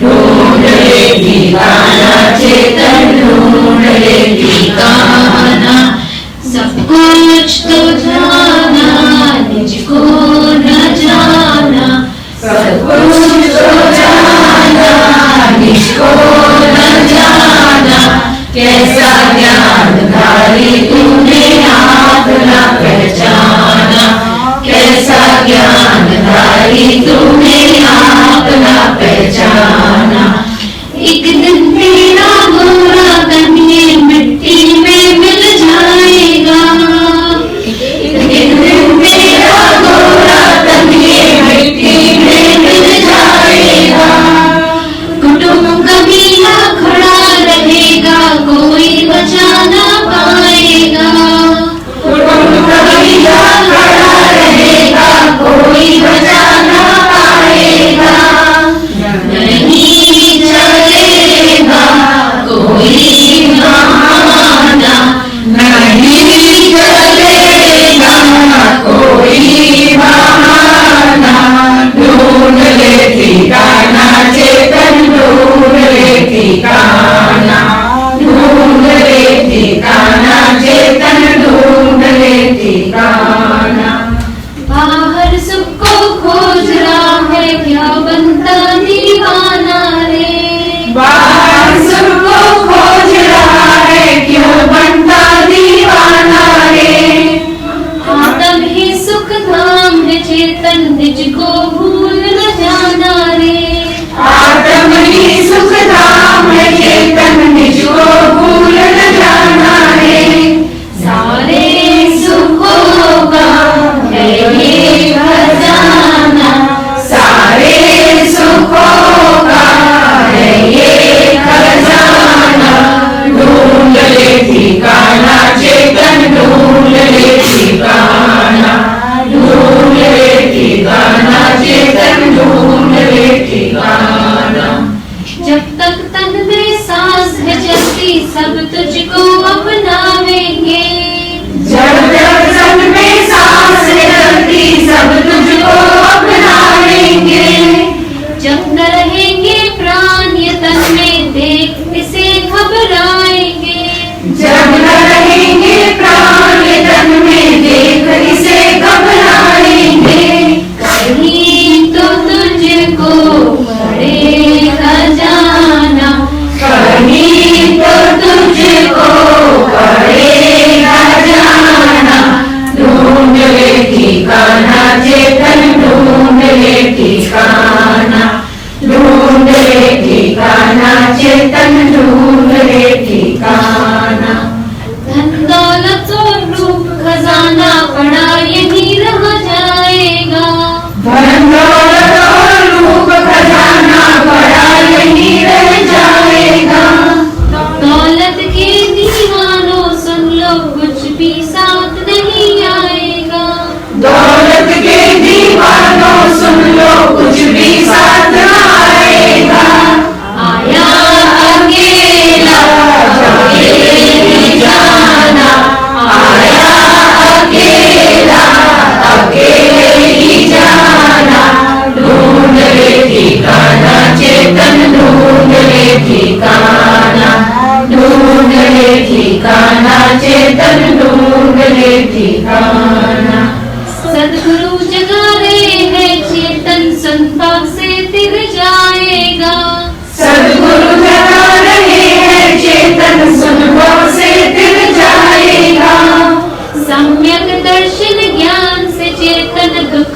ढूंढ ले ठिकाना, चेतन ढूंढ ले ठिकाना। सब कुछ तो जाना, निज को न जाना, सब कुछ तो जाना, निज को न जाना। कैसा ज्ञानधारी तूने आप न पहचाना, कैसा ज्ञानधारी तूने आप न पहचाना। एक दिन तेरा गोरा तन ये मिट्टी में मिल जाएगा, एक दिन तेरा गोरा तन ये मिट्टी में मिल जाएगा। कुटुंब कबीला खड़ा रहेगा, कोई बचा ना पाएगा, कुटुंब कबीला खड़ा रहेगा, कोई बचा ना पाएगा। नहीं चलेगा कोई बहाना, नहीं चलेगा कोई बहाना। ढूंढ ले ठिकाना, चेतन ढूंढ ले ठिकाना, ढूंढ ले ठिकाना, चेतन ढूंढ ले ठिकाना। बाहर सबको खोज रहा है, क्या बनता दीवाना रे। बाहर सबको खोज रहा है, क्यों बनता दीवाना रे। आत्म ही सुख धाम है, चेतन निज को भूल न जाना रे। आत्म ही सुख धाम है, चेतन निज को भूल न जाना रे। सारे सुखों का है ये खजाना, सारे सुखों का है ये खजाना। ढूंढ ले ठिकाना, चेतन ढूंढ ले ठिकाना, ढूंढ ले ठिकाना, चेतन ढूंढ ले ठिकाना। जब तक तन में सांस है चलती, सब तुझको अपनावेंगे। जब तक तन में सांस है चलती, सब तुझको अपनावेंगे। जब न रहेंगे प्राण ये तन में, देख इसे घबराएंगे। जब न रहेंगे प्राण ये तन में, देख इसे घबराएंगे। कहीं तो तुझको पड़ेगा जाना, कहीं तो तुझको पड़ेगा जाना। ढूंढ ले ठिकाना, चेतन ढूंढ ले ठिकाना, ढूंढ ले ठिकाना, चेतन ढूंढ ले ठिकाना। धन दौलत और रूप खजाना पड़ा यहीं रह जाएगा, धन दौलत और रूप खजाना पड़ा यहीं रह जाएगा। दौलत के दीवानों सुन लो, कुछ भी साथ नहीं आएगा। दौलत के दीवानों सुन लो, कुछ भी साथ न आएगा। आया अकेला दुख